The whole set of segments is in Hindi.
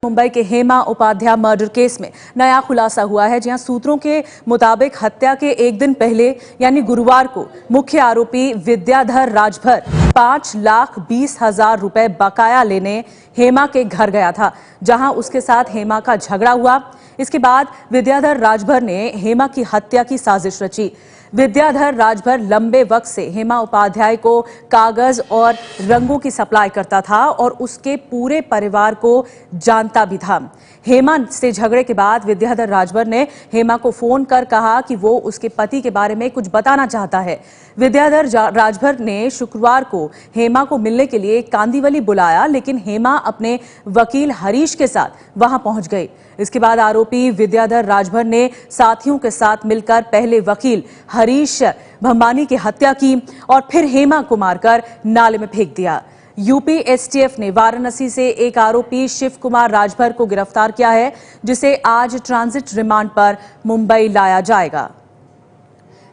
मुंबई के हेमा उपाध्याय मर्डर केस में नया खुलासा हुआ है। जहां सूत्रों के मुताबिक हत्या के एक दिन पहले यानी गुरुवार को मुख्य आरोपी विद्याधर राजभर 5,20,000 रुपए बकाया लेने हेमा के घर गया था, जहां उसके साथ हेमा का झगड़ा हुआ। इसके बाद विद्याधर राजभर ने हेमा की हत्या की साजिश रची। विद्याधर राजभर लंबे वक्त से हेमा उपाध्याय को कागज और रंगों की सप्लाई करता था और उसके पूरे परिवार को जानता भी था। हेमा से झगड़े के बाद विद्याधर राजभर ने हेमा को फोन कर कहा कि वो उसके पति के बारे में कुछ बताना चाहता है। विद्याधर राजभर ने शुक्रवार को हेमा को मिलने के लिए कांदिवली बुलाया, लेकिन हेमा अपने वकील हरीश के साथ वहां पहुंच गई। इसके बाद आरोपी विद्याधर राजभर ने साथियों के साथ मिलकर पहले वकील हरीश भंबानी की हत्या की और फिर हेमा को मारकर नाले में फेंक दिया। यूपी एसटीएफ ने वाराणसी से एक आरोपी शिव कुमार राजभर को गिरफ्तार किया है, जिसे आज ट्रांजिट रिमांड पर मुंबई लाया जाएगा।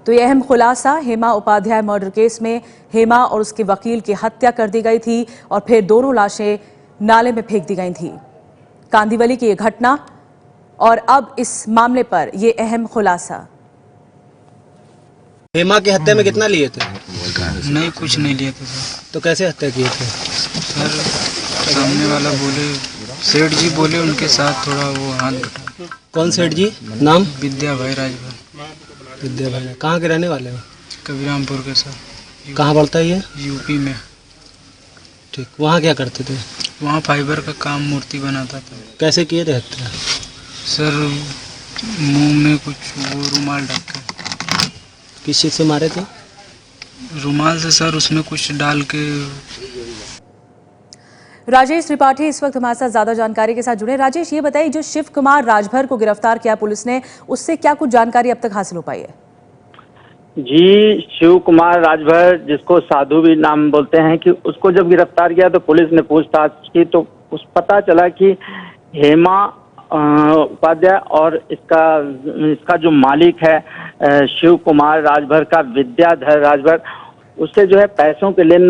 तो यह अहम खुलासा, हेमा उपाध्याय मर्डर केस में हेमा और उसके वकील की हत्या कर दी गई थी और फिर दोनों लाशें नाले में फेंक दी गई थी। कांदिवली की यह घटना और अब इस मामले पर यह अहम खुलासा। हेमा की हत्या में कितना लिए थे? नहीं, कुछ नहीं लिए थे सर। तो कैसे हत्या किए थे? सर सामने वाला बोले, सेठ जी बोले उनके साथ थोड़ा वो हाथ बटा। कौन सेठ जी? नाम? विद्या भाई राजभर। विद्या भाई कहाँ के रहने वाले हो? कबीरामपुर के सर। कहाँ पड़ता है ये? यूपी में। ठीक, वहाँ क्या करते थे? वहाँ फाइबर का काम, मूर्ति बनाता था। कैसे किए थे हत्या? सर मुंह में कुछ वो रुमाल ढक के। किस चीज़ से मारे थे? रुमाल से सर, उसमें कुछ डाल के। राजेश त्रिपाठी इस वक्त हमारे साथ ज्यादा जानकारी के साथ जुड़े। राजेश, ये बताइए, जो शिव कुमार राजभर को गिरफ्तार किया पुलिस ने, उससे क्या कुछ जानकारी अब तक हासिल हो पाई है? जी, शिव कुमार राजभर, जिसको साधु भी नाम बोलते हैं, कि उसको जब गिरफ्तार किया तो पुलिस ने पूछताछ की तो पता चला कि हेमा उपाध्याय और इसका जो मालिक है शिव कुमार राजभर का विद्याधर राजभर, उससे जो है पैसों के लेन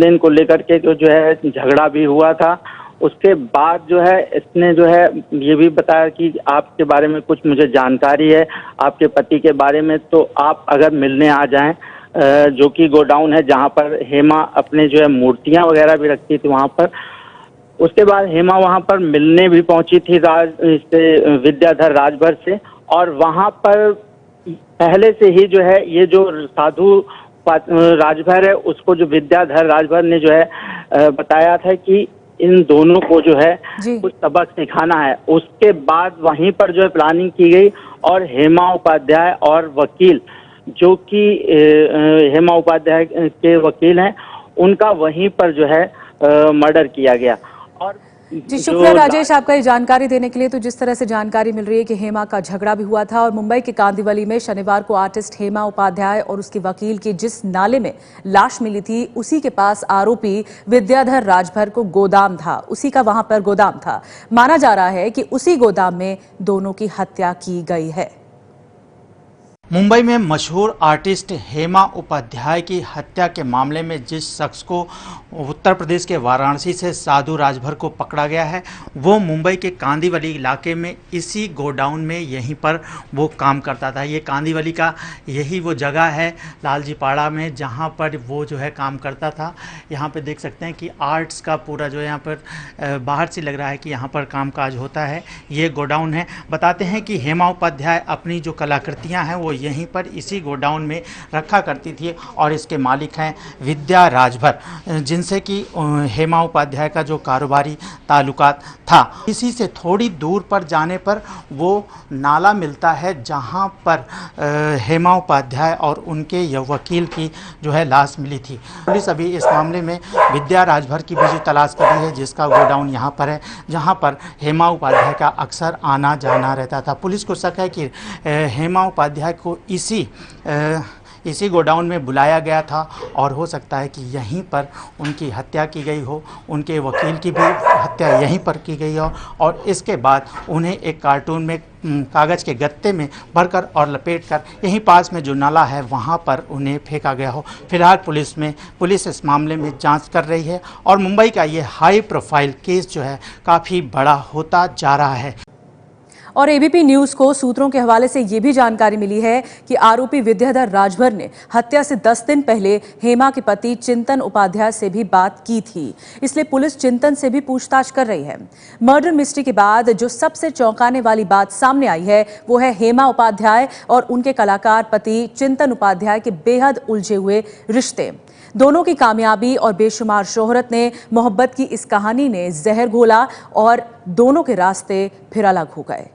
देन को लेकर के जो है झगड़ा भी हुआ था। उसके बाद जो है इसने जो है ये भी बताया कि आपके बारे में कुछ मुझे जानकारी है, आपके पति के बारे में, तो आप अगर मिलने आ जाएं, जो कि गोडाउन है जहां पर हेमा अपने जो है मूर्तियां वगैरह भी रखती थी वहां पर। उसके बाद हेमा वहां पर मिलने भी पहुंची थी विद्याधर राजभर से, और वहां पर पहले से ही जो है ये जो साधु राजभर है, उसको जो विद्याधर राजभर ने जो है बताया था कि इन दोनों को जो है कुछ सबक सिखाना है। उसके बाद वहीं पर जो है प्लानिंग की गई और हेमा उपाध्याय और वकील, जो कि हेमा उपाध्याय के वकील हैं, उनका वहीं पर जो है मर्डर किया गया। और जी, शुक्रिया राजेश आपका ये जानकारी देने के लिए। तो जिस तरह से जानकारी मिल रही है कि हेमा का झगड़ा भी हुआ था और मुंबई के कांदिवली में शनिवार को आर्टिस्ट हेमा उपाध्याय और उसके वकील की जिस नाले में लाश मिली थी, उसी के पास आरोपी विद्याधर राजभर को गोदाम था, उसी का वहां पर गोदाम था। माना जा रहा है कि उसी गोदाम में दोनों की हत्या की गई है। मुंबई में मशहूर आर्टिस्ट हेमा उपाध्याय की हत्या के मामले में जिस शख्स को उत्तर प्रदेश के वाराणसी से साधु राजभर को पकड़ा गया है, वो मुंबई के कांदिवली इलाके में इसी गोडाउन में यहीं पर वो काम करता था। ये कांदिवली का यही वो जगह है लालजी पाड़ा में जहाँ पर वो जो है काम करता था। यहाँ पे देख सकते हैं कि आर्ट्स का पूरा जो यहाँ पर बाहर से लग रहा है कि यहाँ पर कामकाज होता है। ये गोडाउन है। बताते हैं कि हेमा उपाध्याय अपनी जो कलाकृतियाँ हैं वो यहीं पर इसी गोडाउन में रखा करती थी और इसके मालिक हैं विद्या राजभर, जिनसे कि हेमा उपाध्याय का जो कारोबारी ताल्लुकात था। इसी से थोड़ी दूर पर जाने पर वो नाला मिलता है जहां पर हेमा उपाध्याय और उनके वकील की जो है लाश मिली थी। पुलिस अभी इस मामले में विद्या राजभर की भी जो तलाश कर रही है, जिसका गोडाउन यहाँ पर है, जहाँ पर हेमा उपाध्याय का अक्सर आना जाना रहता था। पुलिस को शक है कि हेमा उपाध्याय को इसी गोडाउन में बुलाया गया था और हो सकता है कि यहीं पर उनकी हत्या की गई हो, उनके वकील की भी हत्या यहीं पर की गई हो और इसके बाद उन्हें एक कार्टून में कागज़ के गत्ते में भरकर और लपेटकर यहीं पास में जो नाला है वहां पर उन्हें फेंका गया हो। फिलहाल पुलिस इस मामले में जांच कर रही है और मुंबई का ये हाई प्रोफाइल केस जो है काफ़ी बड़ा होता जा रहा है। और एबीपी न्यूज को सूत्रों के हवाले से ये भी जानकारी मिली है कि आरोपी विद्याधर राजभर ने हत्या से 10 दिन पहले हेमा के पति चिंतन उपाध्याय से भी बात की थी, इसलिए पुलिस चिंतन से भी पूछताछ कर रही है। मर्डर मिस्ट्री के बाद जो सबसे चौंकाने वाली बात सामने आई है वो है हेमा उपाध्याय और उनके कलाकार पति चिंतन उपाध्याय के बेहद उलझे हुए रिश्ते। दोनों की कामयाबी और बेशुमार शोहरत ने मोहब्बत की इस कहानी ने जहर घोला और दोनों के रास्ते फिर अलग हो गए।